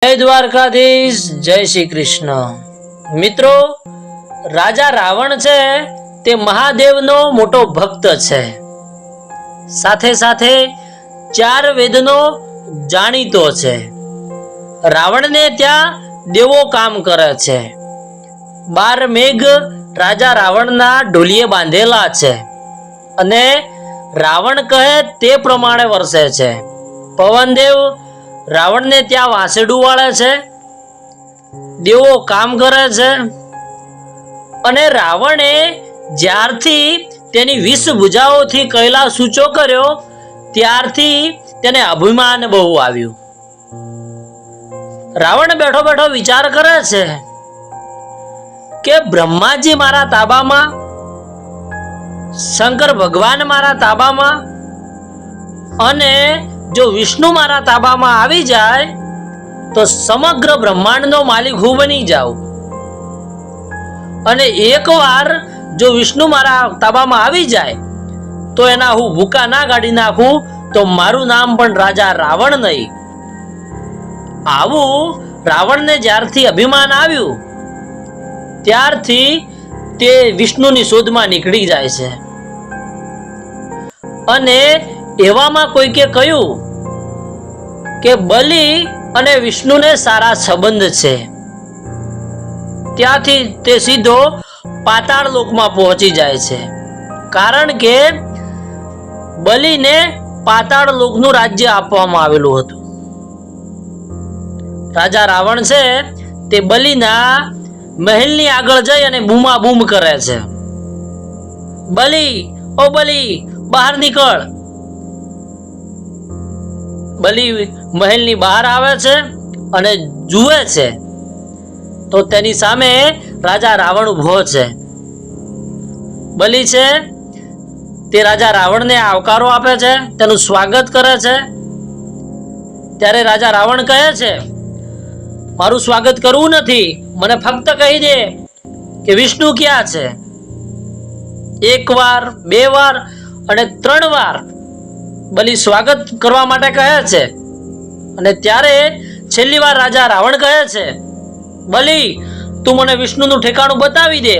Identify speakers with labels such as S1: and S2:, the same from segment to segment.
S1: जय द्वारकाधीश जय श्री कृष्ण। मित्रों, राजा रावण छे ते महादेवनो मोटो भक्त छे। साथे साथे चार वेदनो जाणीतो छे। रावण ने त्या देवो काम करे छे। 12 मेघ राजा रावणना ढोलिये बांधेला छे अने रावण कहे ते प्रमाणे वरसे छे। पवनदेव रावण ने त्या वासेडू वाळे छे, देवो काम करे छे अने रावणे ज्यारथी तेनी 20 भुजाओथी कैलास ऊंचो कर्यो त्यारथी तेने अभिमान बहु आव्युं। रावण बैठो बैठो विचार करे छे के ब्रह्माजी मारा ताबामां, शंकर भगवान मारा ताबामां अने जो विष्णु मारा ताबामां आवी जाए तो समग्र ब्रह्मांड नो मालिक हूँ बनी जाऊं। अने एक वार जो विष्णु मारा ताबामां आवी जाए तो एना हूँ भूका ना काढी नाखूं तो मारू नाम पण राजा रावण नहीं। आवू रावण ने ज्यारथी अभिमान आव्युं त्यारथी ते विष्णुनी शोधमां નીકળી જાય છે અને एवामां कोईके कह्युं के बलि अने विष्णु ने सारा संबंध छे। त्यांथी ते सीधो पाताळ लोकमां पहोंची जाय छे, कारण के बलि ने पाताळ लोकनुं राज्य आपवामां आवेलुं हतुं। राजा रावण छे ते बलिना महलनी आगळ जई अने बूमाबूम करे छे, बलि ओ बलि बहार निकळ। बलि महलनी बहार आवे छे अने जुए छे तो तेनी सामे राजा रावण उभो छे। बलि छे ते राजा रावण ने आवकारो आपे छे, तेनुं स्वागत करे छे। त्यारे राजा रावण कहे छे, मारू स्वागत करवुं नथी, मने फक्त कही दे के विष्णु क्यां छे। 1 वार 2 वार अने 3 वार बलि स्वागत करवा माटे कहे छे अने त्यारे छेल्ली वार राजा रावण कहे छे, बलि तू मने विष्णुनुं ठेकाणुं बतावी दे,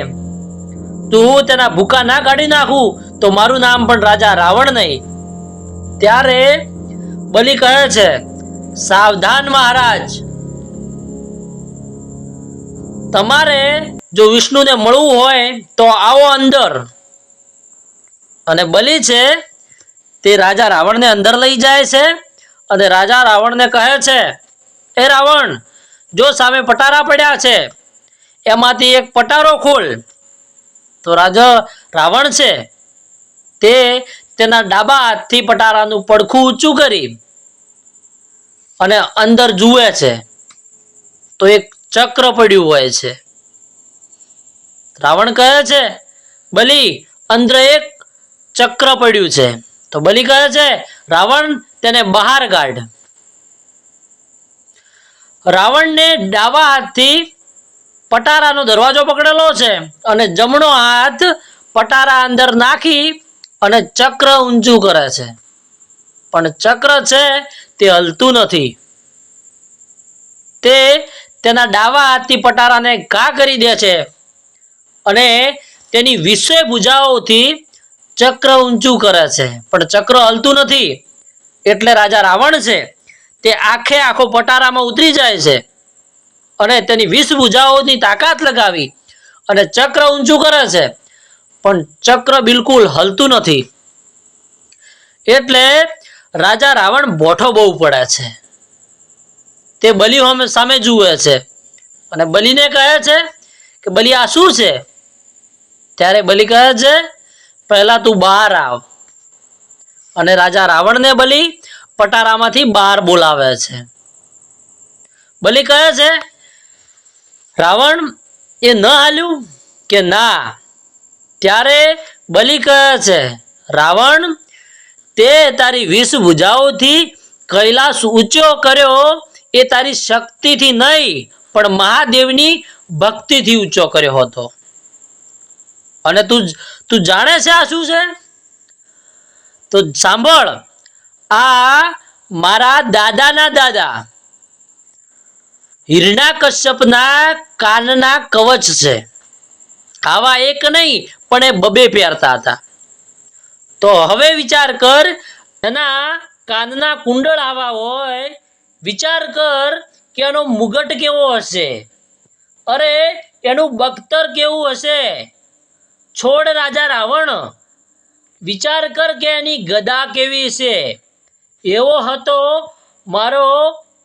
S1: तू तेना भूका ना काढी नाखूं तो मारू नाम पण राजा रावण नहीं। त्यारे बलि कहे छे, सावधान महाराज, तमारे जो विष्णु ने मळवुं होय तो आवो अंदर। अने बलि छे ते राजा रावण ने अंदर लई जाए छे अने राजा रावण ने कहे छे, ए रावण, जो सामे पटारा पड्या छे एमांथी एक पटारो खोल। तो राजा रावण छे ते तेना डाबा हाथथी पटारानुं पड़खुं ऊंचुं करी अने अंदर जुए छे तो एक चक्र पड्युं होय छे। रावण कहे छे, बलि अंदर एक चक्र पड्युं छे। तो बलि कहे छे, रावण तेने बहार काढ। रावण ने डावा हाथथी पटारानो दरवाजो पकड़ेलो छे अने जमणो हाथ पटारा अंदर नाखी अने चक्र ऊंचुं करे छे, पण चक्र छे ते हलतुं नथी। ते तेना डावा हाथथी पटाराने घा करी दे छे अने तेनी 20 भुजाओथी चक्र ऊंचुं करे छे, पण चक्र हलतुं नथी। एटले राजा रावण छे ते आखे आखो पटारामां उतरी जाय छे अने तेनी 20 भुजाओनी ताकात लगावी अने चक्र ऊंचुं करे छे, पण चक्र बिलकुल हलतुं नथी। एटले राजा रावण बोठो बहु पड़े छे। ते बलि सामे जुए छे अने बलिने कहे छे के बलि आ शुं छे। त्यारे बलि कहे छे, पहला तू बहार आव। अने राजा रावण ने बलि पटारामांथी बहार बोलावे छे। बलि कहे छे, रावण ए न हाल्युं के ना। त्यारे बलि कहे छे, रावण ते तारी 20 भुजाओथी कैलास ऊंचो कर्यो ए तारी शक्तिथी नहीं पण महादेवनी भक्तिथी ऊंचो कर्यो हतो। अने तू जाणे छे आ शुं छे? तो सांभळ, आ मारा दादा ना दादा હિરણ્યકશ્યપના કાનના કવચ છે. આવા એક નહીં પણ એ બબે પહેરતા હતા. તો હવે વિચાર કર, એના કાનના કુંડળ આવા હોય, વિચાર કર કે એનો મુગટ કેવો હશે, અરે એનું બખ્તર કેવું હશે. છોડ રાજા રાવણ, વિચાર કર કે એની ગદા કેવી છે. એવો હતો મારો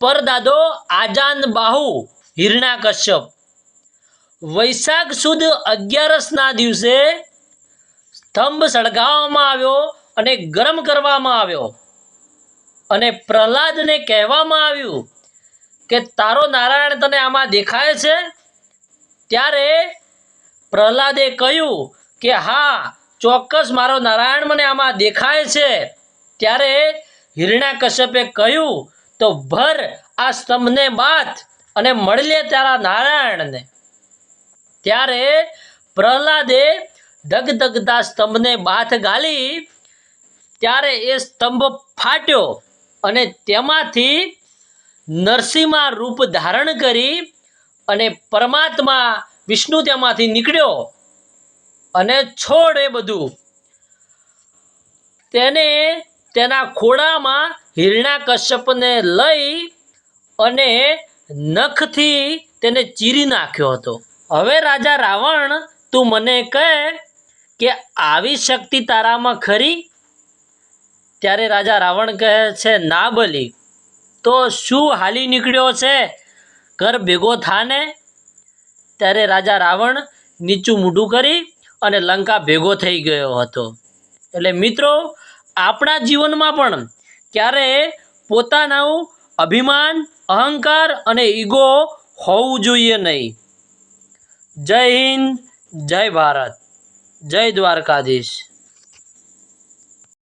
S1: પરદાદો આજાન બાહુ હિરણ્યકશ્યપ. વૈશાખ સુદ 11ના દિવસે સ્તંભ સળગાવવામાં આવ્યો અને ગરમ કરવામાં આવ્યો, અને પ્રહલાદને કહેવામાં આવ્યું કે તારો નારાયણ તને આમાં દેખાય છે. ત્યારે પ્રહલાદે કહ્યું કે હા, ચોક્કસ મારો નારાયણ મને આમાં દેખાય છે. ત્યારે હિરણ્યકશ્યપે કહ્યું તો ભર આ સ્તંભને બાથ અને મળી લે તારા નારાયણને. ત્યારે પ્રહલાદે ધગધગતા સ્તંભને બાથ ગાલી. ત્યારે એ સ્તંભ ફાટ્યો અને તેમાંથી નરસિંહમાં રૂપ ધારણ કરી અને પરમાત્મા વિષ્ણુ તેમાંથી નીકળ્યો. અને છોડ એ બધું તેને તેના ખોળામાં હિરણ્યકશ્યપને લઈ અને નખથી તેને ચીરી નાખ્યો હતો. હવે રાજા રાવણ, તું મને કહે કે આવી શક્તિ તારામાં ખરી? ત્યારે રાજા રાવણ કહે છે, ના બલી, તો શું હાલી નીકળ્યો છે, ઘર ભેગો થાને. ત્યારે રાજા રાવણ નીચું મૂઢું કરી અને લંકા ભેગો થઈ ગયો હતો. એટલે મિત્રો, આપણા જીવનમાં પણ ક્યારે પોતાનું અભિમાન, અહંકાર અને ઈગો હોવું જોઈએ નહીં. જય હિન્દ, જય ભારત, જય દ્વારકાધીશ.